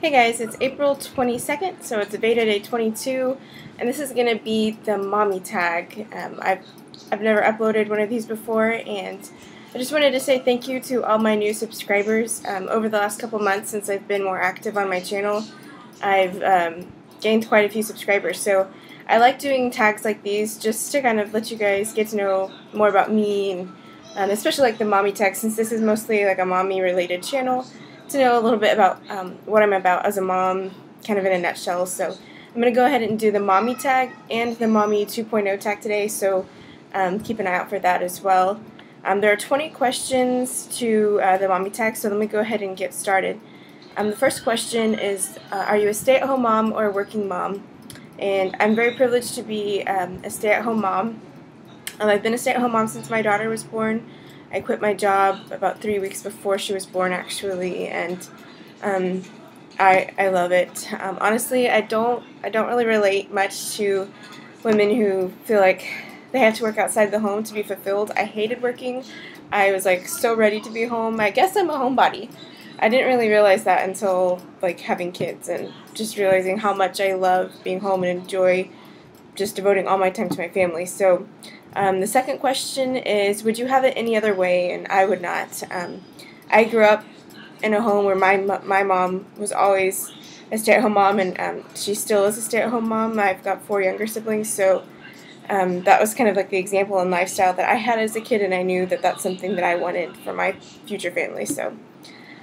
Hey guys, it's April 22nd, so it's VEDA Day 22, and this is going to be the mommy tag. I've never uploaded one of these before, and I just wanted to say thank you to all my new subscribers. Over the last couple months, since I've been more active on my channel, I've gained quite a few subscribers, so I like doing tags like these just to kind of let you guys get to know more about me, and especially like the mommy tag, since this is mostly like a mommy related channel, to know a little bit about what I'm about as a mom, kind of in a nutshell. So I'm going to go ahead and do the mommy tag and the mommy 2.0 tag today, so keep an eye out for that as well. There are 20 questions to the mommy tag, so let me go ahead and get started. The first question is, are you a stay-at-home mom or a working mom? And I'm very privileged to be a stay-at-home mom. I've been a stay-at-home mom since my daughter was born. I quit my job about 3 weeks before she was born, actually, and I love it. Honestly, I don't really relate much to women who feel like they have to work outside the home to be fulfilled. I hated working. I was like so ready to be home. I guess I'm a homebody. I didn't really realize that until like having kids and just realizing how much I love being home and enjoy just devoting all my time to my family. So the second question is, would you have it any other way? And I would not. I grew up in a home where my mom was always a stay-at-home mom, and she still is a stay-at-home mom. I've got 4 younger siblings, so that was kind of like the example and lifestyle that I had as a kid, and I knew that that's something that I wanted for my future family. So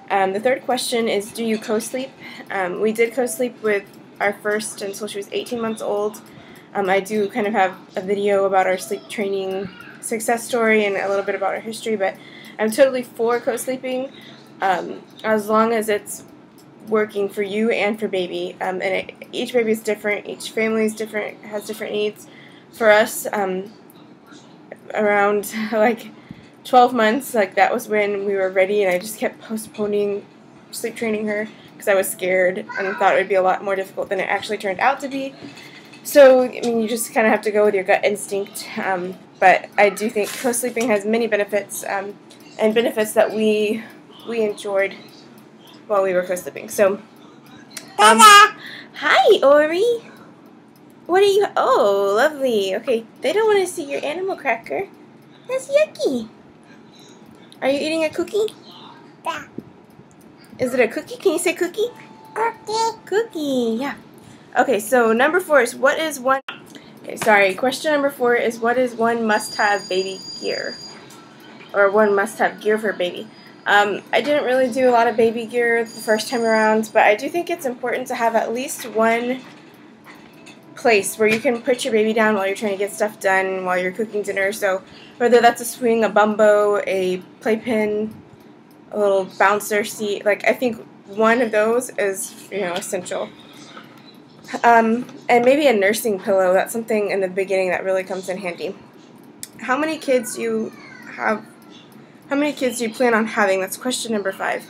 the third question is, do you co-sleep? We did co-sleep with our first until she was 18 months old. I do kind of have a video about our sleep training success story and a little bit about our history, but I'm totally for co-sleeping as long as it's working for you and for baby. Each baby is different, each family is different, has different needs. For us, around like 12 months, like that was when we were ready, and I just kept postponing sleep training her because I was scared and thought it would be a lot more difficult than it actually turned out to be. So, I mean, you just kind of have to go with your gut instinct, but I do think co-sleeping has many benefits, and benefits that we enjoyed while we were co-sleeping. So, hi, Ori. What are you? Oh, lovely. Okay, they don't want to see your animal cracker. That's yucky. Are you eating a cookie? Yeah. Is it a cookie? Can you say cookie? Cookie. Cookie, yeah. Okay, so number 4 is, what is one... Okay, sorry. Question number 4 is, what is one must-have baby gear? Or one must-have gear for baby. I didn't really do a lot of baby gear the first time around, but I do think it's important to have at least one place where you can put your baby down while you're trying to get stuff done while you're cooking dinner. So whether that's a swing, a bumbo, a playpen, a little bouncer seat, like I think one of those is, essential. And maybe a nursing pillow. That's something in the beginning that really comes in handy. How many kids do you have? How many kids do you plan on having? That's question number 5.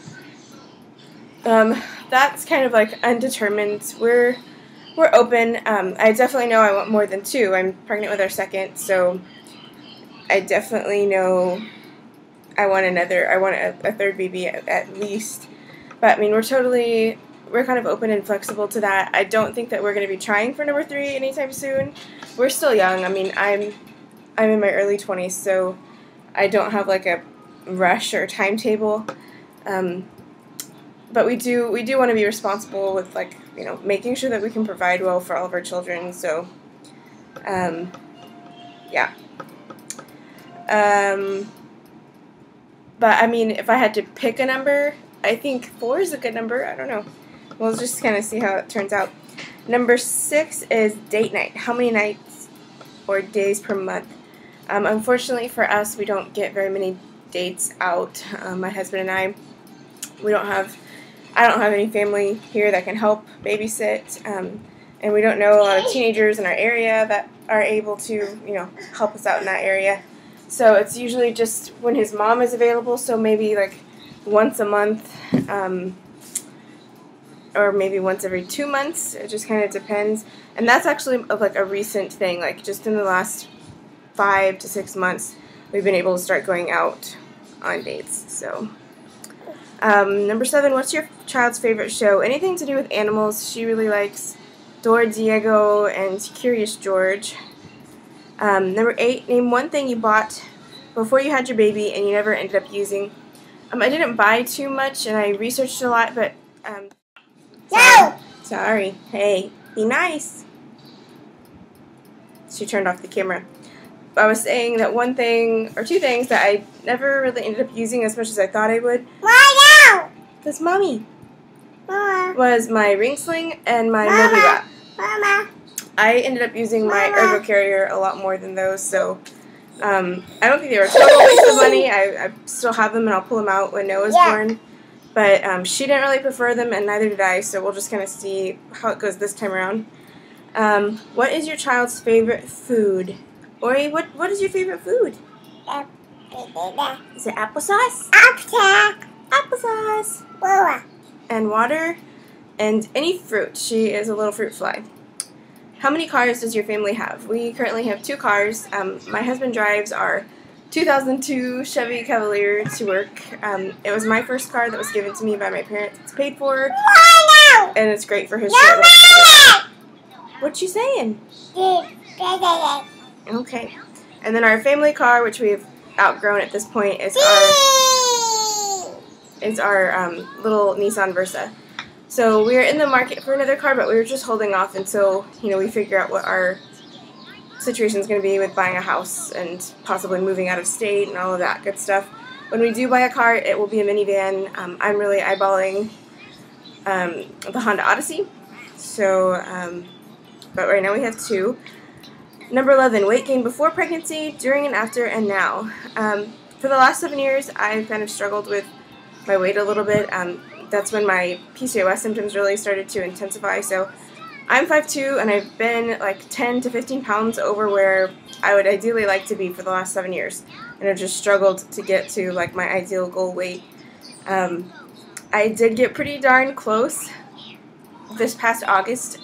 That's kind of like undetermined. We're open. I definitely know I want more than 2. I'm pregnant with our second, so I definitely know I want another. I want a third baby at least. But I mean, we're kind of open and flexible to that. I don't think that we're going to be trying for number 3 anytime soon. We're still young. I mean, I'm in my early 20s, so I don't have like a rush or timetable. But we do want to be responsible with, like, making sure that we can provide well for all of our children. So, yeah. But I mean, if I had to pick a number, I think 4 is a good number. I don't know. We'll just kind of see how it turns out. Number 6 is date night. How many nights or days per month? Unfortunately for us, we don't get very many dates out. My husband and I don't have any family here that can help babysit, and we don't know a lot of teenagers in our area that are able to, help us out in that area. So it's usually just when his mom is available, so maybe like once a month, or maybe once every 2 months. It just kind of depends. And that's actually like a recent thing, like just in the last 5 to 6 months, we've been able to start going out on dates. So Number 7, what's your child's favorite show? Anything to do with animals. She really likes Dora Diego and Curious George. Number 8, name one thing you bought before you had your baby and you never ended up using. I didn't buy too much and I researched a lot, but sorry. Hey, be nice. She turned off the camera. I was saying that one thing or two things that I never really ended up using as much as I thought I would. That's Mommy. Mama. Was my ring sling and my Moby Wrap. Mama. I ended up using my Ergo carrier a lot more than those, so I don't think they were a total waste of money. I still have them and I'll pull them out when Noah's born. But she didn't really prefer them and neither did I, so we'll just kind of see how it goes this time around. What is your child's favorite food? Ori, what is your favorite food? Is it applesauce? Applesauce. And water. And any fruit. She is a little fruit fly. How many cars does your family have? We currently have 2 cars. My husband drives our 2002 Chevy Cavalier to work. It was my first car that was given to me by my parents. It's paid for. And it's great for his short. What you saying? Okay. And then our family car, which we've outgrown at this point, is our little Nissan Versa. So we're in the market for another car, but we were just holding off until, we figure out what our situation is going to be with buying a house and possibly moving out of state and all of that good stuff. When we do buy a car, it will be a minivan. I'm really eyeballing the Honda Odyssey. So, but right now we have 2. Number 11, weight gain before pregnancy, during and after, and now. For the last 7 years, I've kind of struggled with my weight a little bit. That's when my PCOS symptoms really started to intensify. So I'm 5'2", and I've been like 10 to 15 pounds over where I would ideally like to be for the last 7 years. And I've just struggled to get to like my ideal goal weight. I did get pretty darn close this past August.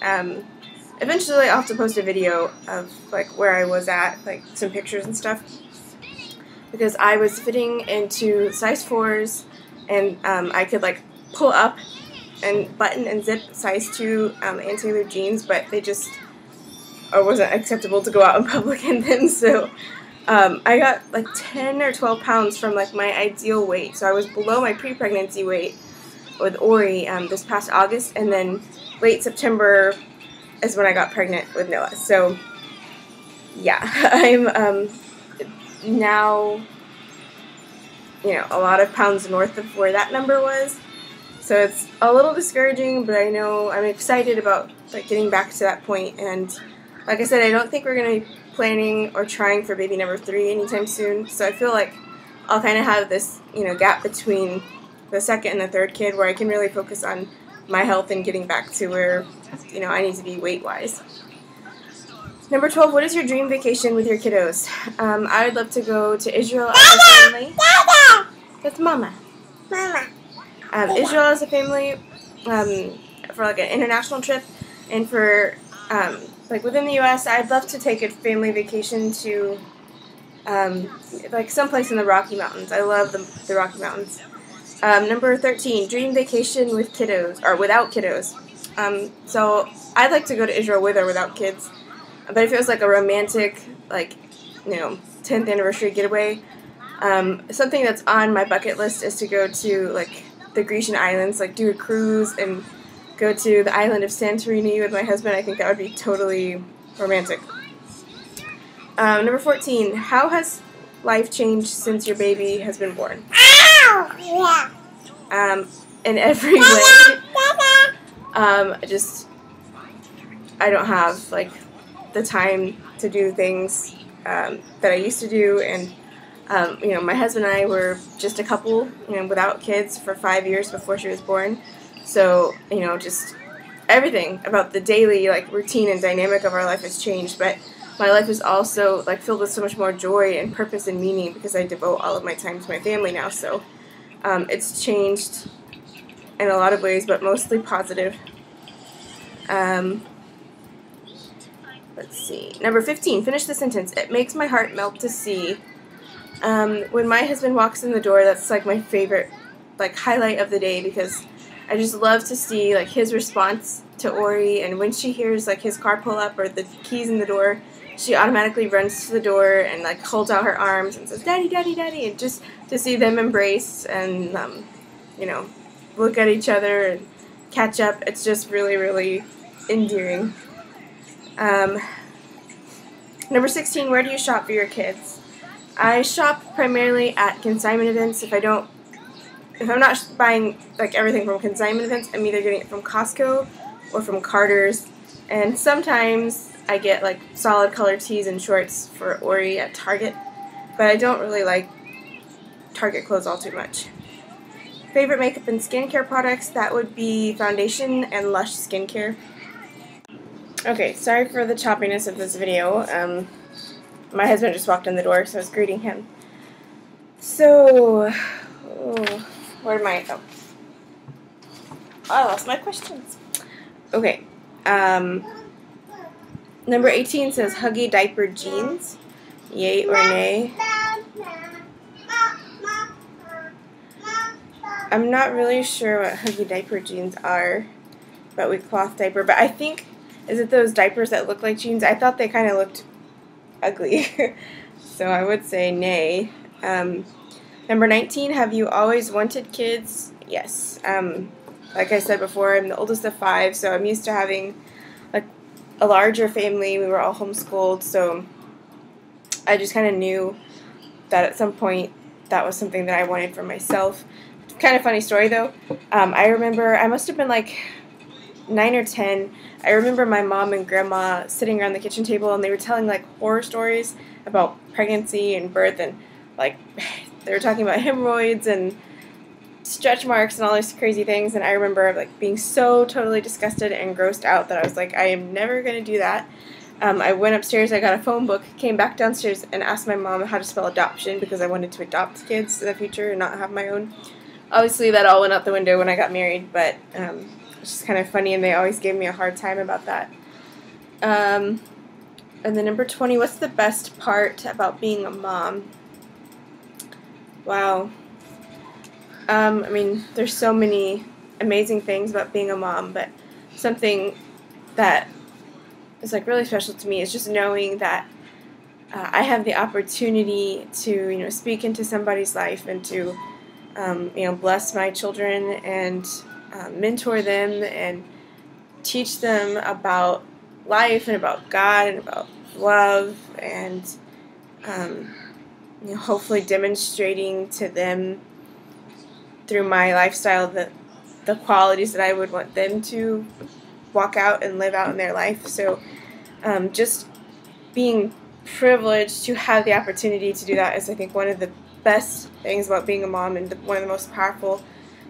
Eventually I'll have to post a video of like where I was at, like some pictures and stuff, because I was fitting into size 4s and I could like pull up and button and zip size 2 and-tailored jeans, but they just wasn't acceptable to go out in public in them, so I got like 10 or 12 pounds from like my ideal weight, so I was below my pre-pregnancy weight with Ori this past August, and then late September is when I got pregnant with Noah. So yeah, I'm now a lot of pounds north of where that number was, so it's a little discouraging, but I know I'm excited about like getting back to that point. And like I said, I don't think we're going to be planning or trying for baby number 3 anytime soon, so I feel like I'll kind of have this gap between the second and the third kid where I can really focus on my health and getting back to where I need to be weight-wise. Number 12, what is your dream vacation with your kiddos? I would love to go to Israel as a family. That's Mama. Israel as a family for like an international trip, and for like within the U.S., I'd love to take a family vacation to like someplace in the Rocky Mountains. I love the Rocky Mountains. Number 13, dream vacation with kiddos, or without kiddos. So I'd like to go to Israel with or without kids, but if it was like a romantic, like, 10th anniversary getaway, something that's on my bucket list is to go to like the Grecian islands, like do a cruise and go to the island of Santorini with my husband. I think that would be totally romantic. Number 14, how has life changed since your baby has been born? In every way. I don't have like the time to do things that I used to do, and my husband and I were just a couple, without kids for 5 years before she was born. So just everything about the daily like routine and dynamic of our life has changed, but my life is also like filled with so much more joy and purpose and meaning because I devote all of my time to my family now. So it's changed in a lot of ways, but mostly positive. Let's see. Number 15, finish the sentence. It makes my heart melt to see. When my husband walks in the door, that's like my favorite like highlight of the day because I just love to see like his response to Ori, and when she hears like his car pull up or the keys in the door, she automatically runs to the door and like holds out her arms and says, "Daddy, Daddy, Daddy," and just to see them embrace and you know, look at each other and catch up, it's just really, really endearing. Number 16, where do you shop for your kids? I shop primarily at consignment events. If I'm not buying like everything from consignment events, I'm either getting it from Costco or from Carter's, and sometimes I get like solid color tees and shorts for Ori at Target, but I don't really like Target clothes all too much. Favorite makeup and skincare products, that would be foundation and Lush skincare. Okay, sorry for the choppiness of this video. My husband just walked in the door, so I was greeting him. So, where am I? Oh, I lost my questions. Okay, number 18 says Huggy Diaper Jeans. Yay or nay? I'm not really sure what Huggy Diaper Jeans are, but we cloth diaper. But I think, is it those diapers that look like jeans? I thought they kind of looked ugly. So I would say nay. Number 19, have you always wanted kids? Yes. Like I said before, I'm the oldest of 5, so I'm used to having a larger family. We were all homeschooled, so I just kind of knew that at some point that was something that I wanted for myself. Kind of funny story though. I remember I must have been like 9 or 10. I remember my mom and grandma sitting around the kitchen table and they were telling like horror stories about pregnancy and birth, and like they were talking about hemorrhoids and stretch marks and all these crazy things, and I remember like being so totally disgusted and grossed out that I was like, I am never going to do that. I went upstairs, I got a phone book, came back downstairs and asked my mom how to spell adoption because I wanted to adopt kids in the future and not have my own. Obviously that all went out the window when I got married, but it's just kind of funny, and they always gave me a hard time about that. And then number 20, what's the best part about being a mom? Wow. I mean, there's so many amazing things about being a mom, but something that is like really special to me is just knowing that I have the opportunity to, speak into somebody's life and to, bless my children and mentor them and teach them about life and about God and about love, and hopefully demonstrating to them through my lifestyle the qualities that I would want them to walk out and live out in their life. So just being privileged to have the opportunity to do that is, I think, one of the best things about being a mom, and one of the most powerful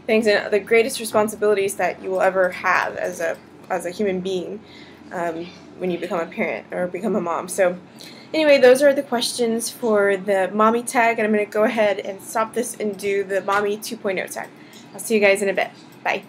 things and the greatest responsibilities that you will ever have as a human being when you become a parent or become a mom. So anyway, those are the questions for the mommy tag, and I'm going to go ahead and stop this and do the mommy 2.0 tag. I'll see you guys in a bit. Bye.